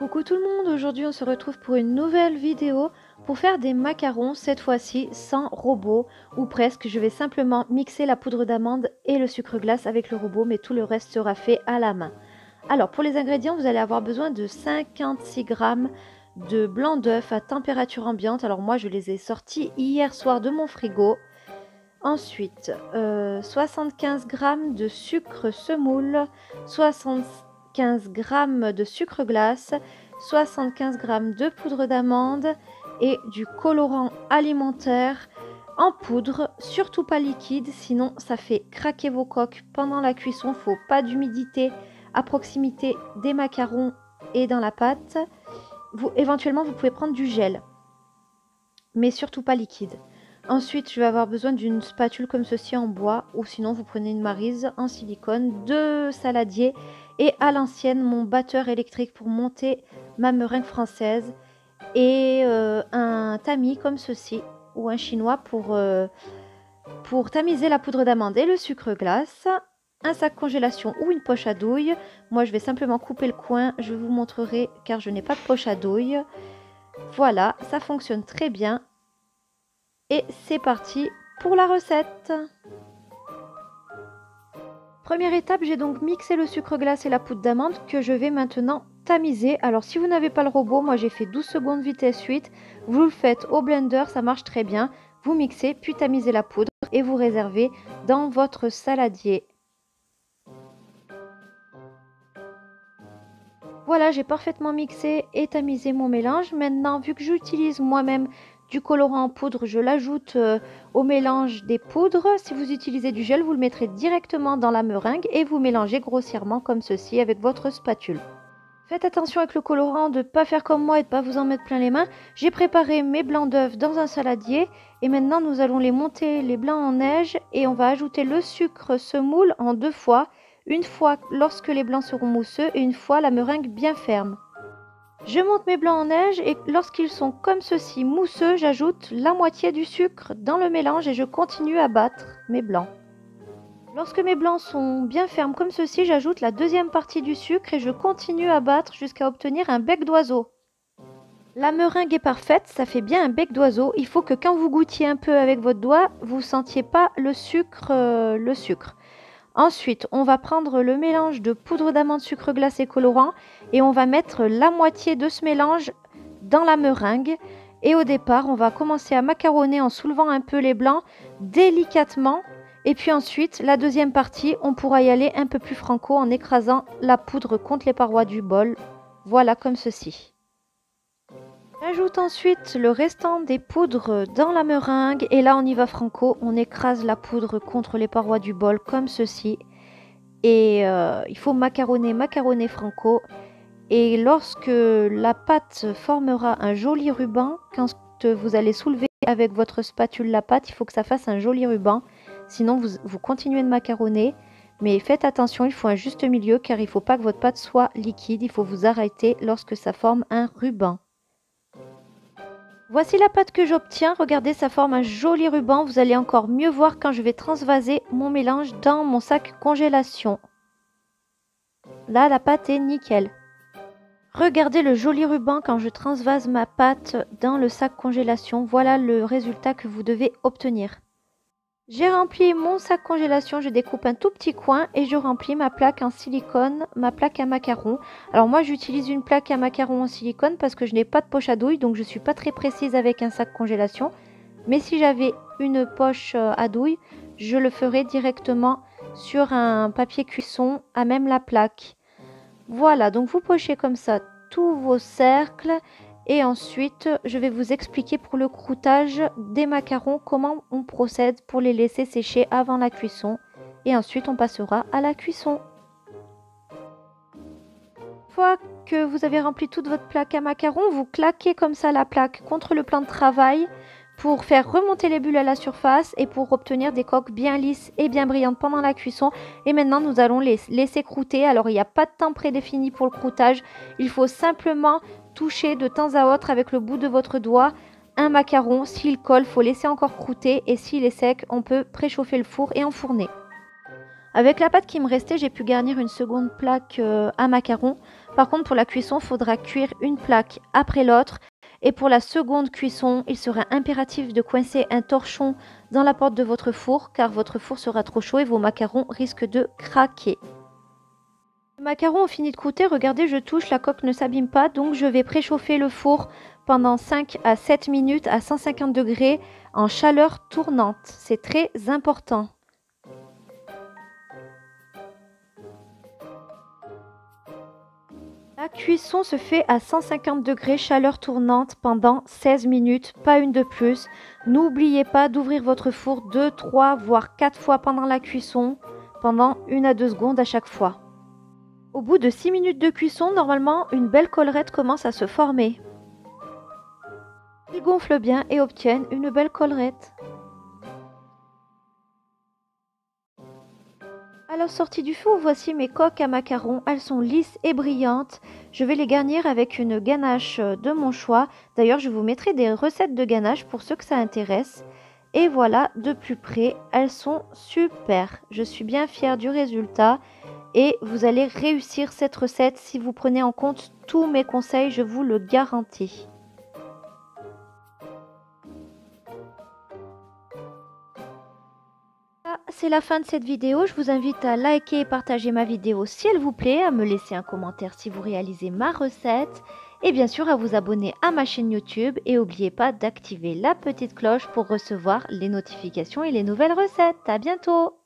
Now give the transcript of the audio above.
Coucou tout le monde, aujourd'hui on se retrouve pour une nouvelle vidéo pour faire des macarons, cette fois-ci sans robot ou presque. Je vais simplement mixer la poudre d'amande et le sucre glace avec le robot, mais tout le reste sera fait à la main. Alors pour les ingrédients, vous allez avoir besoin de 56 g de blanc d'œuf à température ambiante. Alors moi je les ai sortis hier soir de mon frigo. Ensuite 75 g de sucre semoule, 75 g de sucre glace, 75 g de poudre d'amande et du colorant alimentaire en poudre, surtout pas liquide, sinon ça fait craquer vos coques pendant la cuisson. Faut pas d'humidité à proximité des macarons et dans la pâte. Éventuellement vous pouvez prendre du gel, mais surtout pas liquide. Ensuite, je vais avoir besoin d'une spatule comme ceci en bois, ou sinon vous prenez une maryse en silicone, 2 saladiers et à l'ancienne mon batteur électrique pour monter ma meringue française et un tamis comme ceci ou un chinois pour tamiser la poudre d'amande et le sucre glace, un sac congélation ou une poche à douille. Moi je vais simplement couper le coin, je vous montrerai car je n'ai pas de poche à douille. Voilà, ça fonctionne très bien. Et c'est parti pour la recette. Première étape, j'ai donc mixé le sucre glace et la poudre d'amande que je vais maintenant tamiser. Alors si vous n'avez pas le robot, moi j'ai fait 12 secondes vitesse 8. Vous le faites au blender, ça marche très bien. Vous mixez, puis tamisez la poudre et vous réservez dans votre saladier. Voilà, j'ai parfaitement mixé et tamisé mon mélange. Maintenant, vu que j'utilise moi-même du colorant en poudre, je l'ajoute au mélange des poudres. Si vous utilisez du gel, vous le mettrez directement dans la meringue et vous mélangez grossièrement comme ceci avec votre spatule. Faites attention avec le colorant de ne pas faire comme moi et de ne pas vous en mettre plein les mains. J'ai préparé mes blancs d'œufs dans un saladier et maintenant nous allons les monter les blancs en neige et on va ajouter le sucre semoule en 2 fois. Une fois lorsque les blancs seront mousseux et une fois la meringue bien ferme. Je monte mes blancs en neige et lorsqu'ils sont comme ceci mousseux, j'ajoute la moitié du sucre dans le mélange et je continue à battre mes blancs. Lorsque mes blancs sont bien fermes comme ceci, j'ajoute la deuxième partie du sucre et je continue à battre jusqu'à obtenir un bec d'oiseau. La meringue est parfaite, ça fait bien un bec d'oiseau. Il faut que quand vous goûtiez un peu avec votre doigt, vous ne sentiez pas le sucre. Ensuite, on va prendre le mélange de poudre d'amande, sucre glace et colorant et on va mettre la moitié de ce mélange dans la meringue. Et au départ, on va commencer à macaronner en soulevant un peu les blancs délicatement. Et puis ensuite, la deuxième partie, on pourra y aller un peu plus franco en écrasant la poudre contre les parois du bol. Voilà comme ceci. J'ajoute ensuite le restant des poudres dans la meringue et là on y va franco, on écrase la poudre contre les parois du bol comme ceci et il faut macaronner franco et lorsque la pâte formera un joli ruban, quand vous allez soulever avec votre spatule la pâte, il faut que ça fasse un joli ruban, sinon vous continuez de macaronner. Mais faites attention, il faut un juste milieu car il ne faut pas que votre pâte soit liquide, il faut vous arrêter lorsque ça forme un ruban. Voici la pâte que j'obtiens, regardez, ça forme un joli ruban. Vous allez encore mieux voir quand je vais transvaser mon mélange dans mon sac congélation. Là, la pâte est nickel. Regardez le joli ruban quand je transvase ma pâte dans le sac congélation. Voilà le résultat que vous devez obtenir. J'ai rempli mon sac congélation, je découpe un tout petit coin et je remplis ma plaque en silicone, ma plaque à macarons. Alors moi j'utilise une plaque à macarons en silicone parce que je n'ai pas de poche à douille, donc je ne suis pas très précise avec un sac congélation. Mais si j'avais une poche à douille, je le ferais directement sur un papier cuisson à même la plaque. Voilà, donc vous pochez comme ça tous vos cercles. Et ensuite, je vais vous expliquer pour le croûtage des macarons comment on procède pour les laisser sécher avant la cuisson. Et ensuite, on passera à la cuisson. Une fois que vous avez rempli toute votre plaque à macarons, vous claquez comme ça la plaque contre le plan de travail pour faire remonter les bulles à la surface et pour obtenir des coques bien lisses et bien brillantes pendant la cuisson. Et maintenant, nous allons les laisser croûter. Alors, il n'y a pas de temps prédéfini pour le croûtage. Il faut simplement toucher de temps à autre avec le bout de votre doigt un macaron. S'il colle, il faut laisser encore croûter et s'il est sec, on peut préchauffer le four et enfourner. Avec la pâte qui me restait, j'ai pu garnir une seconde plaque à macarons. Par contre, pour la cuisson, il faudra cuire une plaque après l'autre. Et pour la seconde cuisson, il sera impératif de coincer un torchon dans la porte de votre four, car votre four sera trop chaud et vos macarons risquent de craquer. Les macarons ont fini de croûter, regardez, je touche, la coque ne s'abîme pas, donc je vais préchauffer le four pendant 5 à 7 minutes à 150 degrés en chaleur tournante. C'est très important. La cuisson se fait à 150 degrés chaleur tournante pendant 16 minutes, pas une de plus. N'oubliez pas d'ouvrir votre four 2, 3, voire 4 fois pendant la cuisson, pendant 1 à 2 secondes à chaque fois. Au bout de 6 minutes de cuisson, normalement, une belle collerette commence à se former. Ils gonflent bien et obtiennent une belle collerette. Alors sortie du four, voici mes coques à macarons. Elles sont lisses et brillantes. Je vais les garnir avec une ganache de mon choix. D'ailleurs, je vous mettrai des recettes de ganache pour ceux que ça intéresse. Et voilà, de plus près, elles sont super. Je suis bien fière du résultat. Et vous allez réussir cette recette si vous prenez en compte tous mes conseils, je vous le garantis. C'est la fin de cette vidéo. Je vous invite à liker et partager ma vidéo si elle vous plaît, à me laisser un commentaire si vous réalisez ma recette et bien sûr à vous abonner à ma chaîne YouTube et n'oubliez pas d'activer la petite cloche pour recevoir les notifications et les nouvelles recettes. À bientôt!